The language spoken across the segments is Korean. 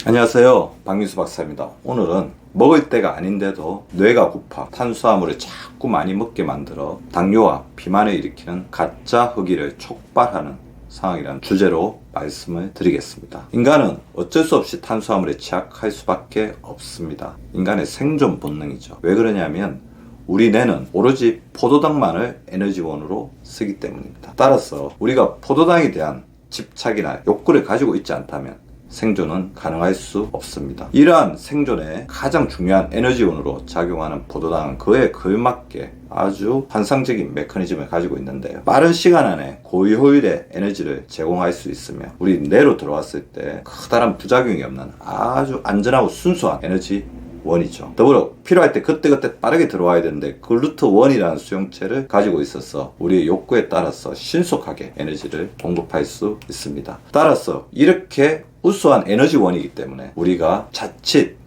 안녕하세요, 박민수 박사입니다. 오늘은 먹을 때가 아닌데도 뇌가 고파 탄수화물을 자꾸 많이 먹게 만들어 당뇨와 비만을 일으키는 가짜 허기를 촉발하는 상황이라는 주제로 말씀을 드리겠습니다. 인간은 어쩔 수 없이 탄수화물에 취약할 수밖에 없습니다. 인간의 생존 본능이죠. 왜 그러냐면 우리 뇌는 오로지 포도당만을 에너지원으로 쓰기 때문입니다. 따라서 우리가 포도당에 대한 집착이나 욕구를 가지고 있지 않다면 생존은 가능할 수 없습니다. 이러한 생존에 가장 중요한 에너지원으로 작용하는 포도당은 그에 걸맞게 아주 환상적인 메커니즘을 가지고 있는데요. 빠른 시간 안에 고효율의 에너지를 제공할 수 있으며 우리 뇌로 들어왔을 때 커다란 부작용이 없는 아주 안전하고 순수한 에너지 원이죠. 더불어 필요할 때 그때그때 빠르게 들어와야 되는데 글루트1이라는 수용체를 가지고 있어서 우리의 욕구에 따라서 신속하게 에너지를 공급할 수 있습니다. 따라서 이렇게 우수한 에너지원이기 때문에 우리가 자칫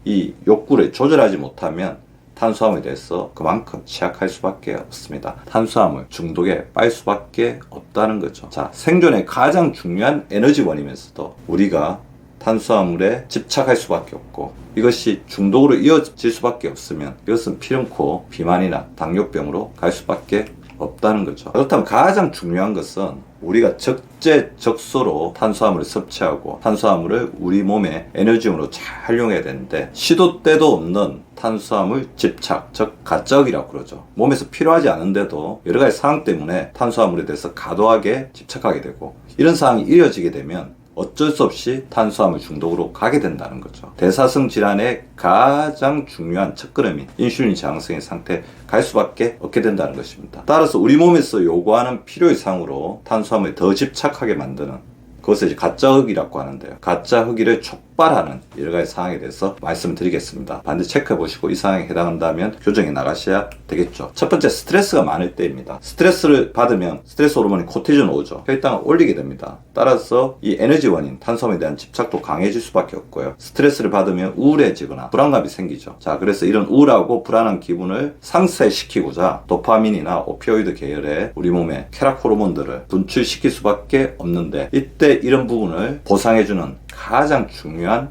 이 욕구를 조절하지 못하면 탄수화물에 대해서 그만큼 취약할 수밖에 없습니다. 탄수화물 중독에 빠질 수밖에 없다는 거죠. 자, 생존의 가장 중요한 에너지원이면서도 우리가 탄수화물에 집착할 수밖에 없고 이것이 중독으로 이어질 수밖에 없으면 이것은 피름코 비만이나 당뇨병으로 갈 수밖에 없다는 거죠. 그렇다면 가장 중요한 것은 우리가 적재적소로 탄수화물을 섭취하고 탄수화물을 우리 몸의 에너지원으로 잘 활용해야 되는데 시도 때도 없는 탄수화물 집착, 즉 가짜흑이라고 그러죠. 몸에서 필요하지 않은데도 여러 가지 상황 때문에 탄수화물에 대해서 과도하게 집착하게 되고 이런 상황이 이어지게 되면 어쩔 수 없이 탄수화물 중독으로 가게 된다는 거죠. 대사성 질환의 가장 중요한 첫걸음인 인슐린 저항성의 상태에 갈 수밖에 없게 된다는 것입니다. 따라서 우리 몸에서 요구하는 필요 이상으로 탄수화물에 더 집착하게 만드는 그것을 이제 가짜흑이라고 하는데요. 가짜흑이를 촉발하는 여러 가지 상황에 대해서 말씀을 드리겠습니다. 반드시 체크해 보시고 이 상황에 해당한다면 교정해 나가셔야 되겠죠. 첫 번째, 스트레스가 많을 때입니다. 스트레스를 받으면 스트레스 호르몬이 코티졸 오죠. 혈당을 올리게 됩니다. 따라서 이 에너지원인 탄수화물에 대한 집착도 강해질 수밖에 없고요. 스트레스를 받으면 우울해지거나 불안감이 생기죠. 자, 그래서 이런 우울하고 불안한 기분을 상쇄시키고자 도파민이나 오피오이드 계열의 우리 몸의 쾌락 호르몬들을 분출시킬 수밖에 없는데 이때 이런 부분을 보상해주는 가장 중요한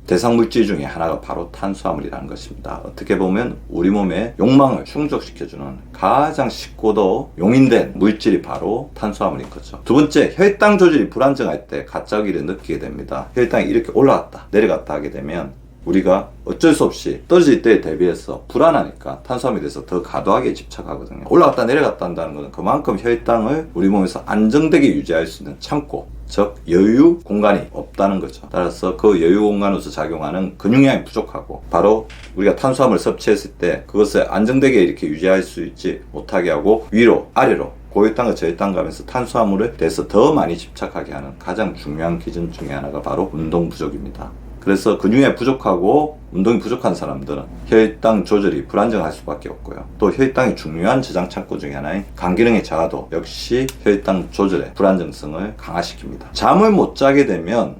대상 물질 중에 하나가 바로 탄수화물이라는 것입니다. 어떻게 보면 우리 몸의 욕망을 충족시켜주는 가장 쉽고도 용인된 물질이 바로 탄수화물인 거죠. 두 번째, 혈당 조절이 불안정할 때 가짜기를 느끼게 됩니다. 혈당이 이렇게 올라갔다 내려갔다 하게 되면 우리가 어쩔 수 없이 떨어질 때에 대비해서 불안하니까 탄수화물에 대해서 더 과도하게 집착하거든요. 올라갔다 내려갔다 한다는 것은 그만큼 혈당을 우리 몸에서 안정되게 유지할 수 있는 창고, 즉 여유 공간이 없다는 거죠. 따라서 그 여유 공간으로서 작용하는 근육량이 부족하고 바로 우리가 탄수화물을 섭취했을 때 그것을 안정되게 이렇게 유지할 수 있지 못하게 하고 위로 아래로 고혈당과 저혈당 가면서 탄수화물에 대해서 더 많이 집착하게 하는 가장 중요한 기준 중에 하나가 바로 운동 부족입니다. 그래서 근육량이 부족하고 운동이 부족한 사람들은 혈당 조절이 불안정할 수밖에 없고요. 또 혈당이 중요한 저장 창고 중에 하나인 간기능의 저하도 역시 혈당 조절의 불안정성을 강화시킵니다. 잠을 못 자게 되면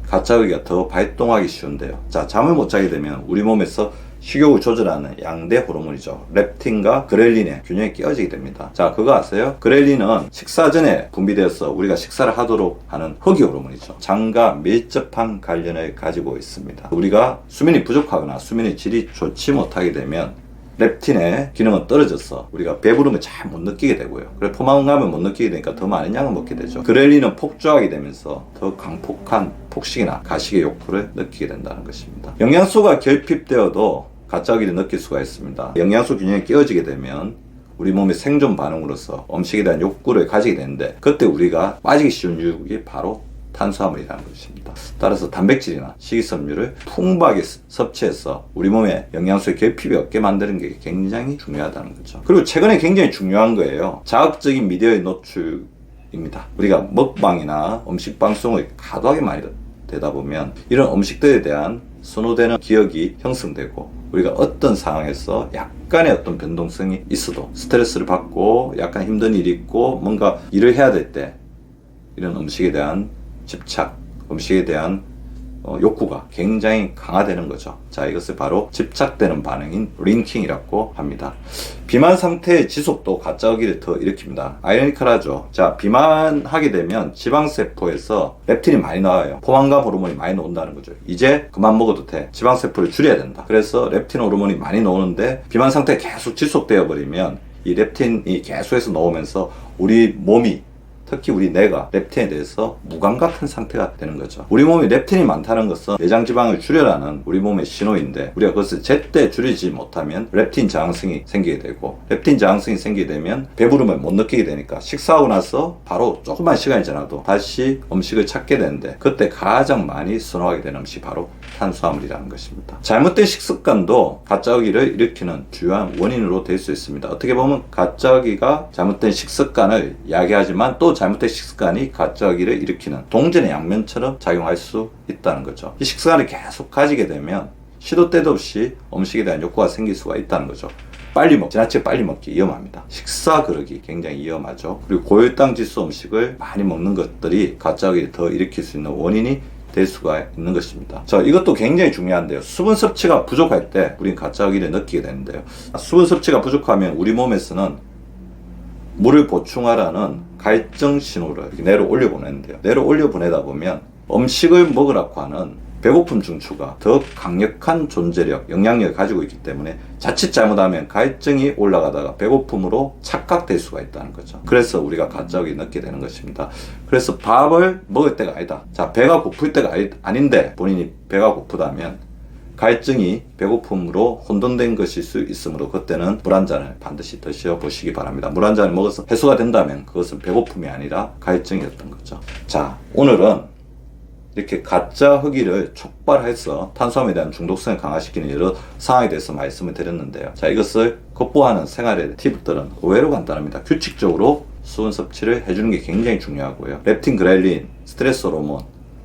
가짜의가 더 발동하기 쉬운데요. 자, 잠을 못 자게 되면 우리 몸에서 식욕을 조절하는 양대 호르몬이죠. 렙틴과 그렐린의 균형이 깨어지게 됩니다. 자, 그거 아세요? 그렐린은 식사 전에 분비되어서 우리가 식사를 하도록 하는 허기 호르몬이죠. 장과 밀접한 관련을 가지고 있습니다. 우리가 수면이 부족하거나 수면의 질이 좋지 못하게 되면 렙틴의 기능은 떨어져서 우리가 배부름을 잘 못 느끼게 되고요. 그래 포만감을 못 느끼게 되니까 더 많은 양을 먹게 되죠. 그렐린은 폭주하게 되면서 더 강폭한 폭식이나 가식의 욕구를 느끼게 된다는 것입니다. 영양소가 결핍되어도 가짜기를 느낄 수가 있습니다. 영양소 균형이 깨어지게 되면 우리 몸의 생존 반응으로서 음식에 대한 욕구를 가지게 되는데 그때 우리가 빠지기 쉬운 유혹이 바로 탄수화물이라는 것입니다. 따라서 단백질이나 식이섬유를 풍부하게 섭취해서 우리 몸에 영양소의 결핍이 없게 만드는 게 굉장히 중요하다는 거죠. 그리고 최근에 굉장히 중요한 거예요. 자극적인 미디어의 노출입니다. 우리가 먹방이나 음식 방송을 과도하게 많이 되다 보면 이런 음식들에 대한 선호되는 기억이 형성되고 우리가 어떤 상황에서 약간의 어떤 변동성이 있어도 스트레스를 받고 약간 힘든 일이 있고 뭔가 일을 해야 될 때 이런 음식에 대한 집착, 음식에 대한 욕구가 굉장히 강화되는 거죠. 자, 이것을 바로 집착되는 반응인 링킹이라고 합니다. 비만 상태의 지속도 가짜 허기를 더 일으킵니다. 아이러니컬하죠. 자, 비만하게 되면 지방세포에서 렙틴이 많이 나와요. 포만감 호르몬이 많이 나온다는 거죠. 이제 그만 먹어도 돼. 지방세포를 줄여야 된다. 그래서 렙틴 호르몬이 많이 나오는데 비만 상태가 계속 지속되어 버리면 이 렙틴이 계속해서 나오면서 우리 몸이, 특히 우리 뇌가 렙틴에 대해서 무감 같은 상태가 되는 거죠. 우리 몸에 렙틴이 많다는 것은 내장 지방을 줄여라는 우리 몸의 신호인데, 우리가 그것을 제때 줄이지 못하면 렙틴 저항성이 생기게 되고, 렙틴 저항성이 생기게 되면 배부름을 못 느끼게 되니까 식사하고 나서 바로 조금만 시간이 지나도 다시 음식을 찾게 되는데, 그때 가장 많이 선호하게 되는 음식이 바로 탄수화물이라는 것입니다. 잘못된 식습관도 가짜 허기를 일으키는 주요한 원인으로 될 수 있습니다. 어떻게 보면 가짜 허기가 잘못된 식습관을 야기하지만 또 잘못된 식습관이 가짜 허기를 일으키는 동전의 양면처럼 작용할 수 있다는 거죠. 이 식습관을 계속 가지게 되면 시도 때도 없이 음식에 대한 욕구가 생길 수가 있다는 거죠. 지나치게 빨리 먹기 위험합니다. 식사 그러기 굉장히 위험하죠. 그리고 고혈당 지수 음식을 많이 먹는 것들이 가짜 허기를 더 일으킬 수 있는 원인이 될 수가 있는 것입니다. 자, 이것도 굉장히 중요한데요. 수분 섭취가 부족할 때 우린 가짜 허기를 느끼게 되는데요. 수분 섭취가 부족하면 우리 몸에서는 물을 보충하라는 갈증 신호를 뇌로 올려보내는데요. 뇌로 올려보내다 보면 음식을 먹으라고 하는 배고픔 중추가 더 강력한 존재력, 영향력을 가지고 있기 때문에 자칫 잘못하면 갈증이 올라가다가 배고픔으로 착각될 수가 있다는 거죠. 그래서 우리가 가짜 허기를 느끼게 되는 것입니다. 그래서 밥을 먹을 때가 아니다. 자, 배가 고플 때가 아닌데 본인이 배가 고프다면 갈증이 배고픔으로 혼돈된 것일 수 있으므로 그때는 물 한 잔을 반드시 드셔 보시기 바랍니다. 물 한 잔을 먹어서 해소가 된다면 그것은 배고픔이 아니라 갈증이었던 거죠. 자, 오늘은 이렇게 가짜 허기를 촉발해서 탄수화물에 대한 중독성을 강화시키는 여러 상황에 대해서 말씀을 드렸는데요. 자, 이것을 극복하는 생활의 팁들은 의외로 간단합니다. 규칙적으로 수분 섭취를 해주는 게 굉장히 중요하고요. 렙틴, 그렐린, 스트레스 호르몬,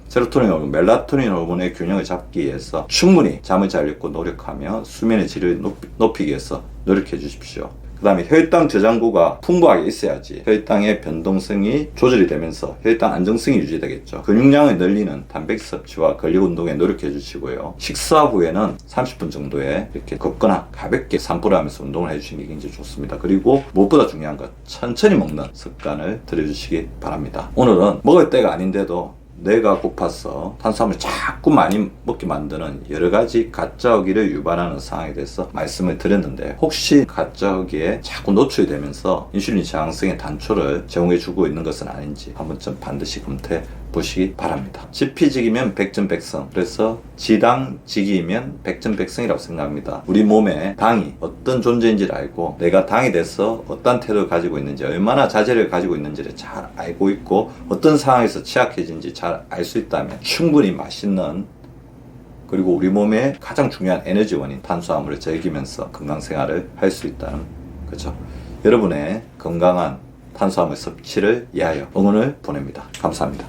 세로토닌 호르몬, 멜라토닌 호르몬의 균형을 잡기 위해서 충분히 잠을 잘 자고 노력하며 수면의 질을 높이기 위해서 노력해 주십시오. 그 다음에 혈당 저장고가 풍부하게 있어야지 혈당의 변동성이 조절이 되면서 혈당 안정성이 유지되겠죠. 근육량을 늘리는 단백질 섭취와 근력 운동에 노력해 주시고요. 식사 후에는 30분 정도에 이렇게 걷거나 가볍게 산보를 하면서 운동을 해주시는 게 굉장히 좋습니다. 그리고 무엇보다 중요한 것, 천천히 먹는 습관을 들여주시기 바랍니다. 오늘은 먹을 때가 아닌데도 뇌가 고파서 탄수화물을 자꾸 많이 먹게 만드는 여러 가지 가짜 허기를 유발하는 상황에 대해서 말씀을 드렸는데, 혹시 가짜 허기에 자꾸 노출이 되면서 인슐린 저항성의 단초를 제공해 주고 있는 것은 아닌지 한 번쯤 반드시 검토해 보시기 바랍니다. 지피지기면 백전백승, 그래서 지당지기이면 백전백승이라고 생각합니다. 우리 몸에 당이 어떤 존재인지를 알고 내가 당이 돼서 어떤 태도를 가지고 있는지, 얼마나 자제를 가지고 있는지를 잘 알고 있고 어떤 상황에서 취약해진지 잘 알 수 있다면 충분히 맛있는, 그리고 우리 몸의 가장 중요한 에너지원인 탄수화물을 즐기면서 건강생활을 할 수 있다는 거죠. 여러분의 건강한 탄수화물 섭취를 위하여 응원을 보냅니다. 감사합니다.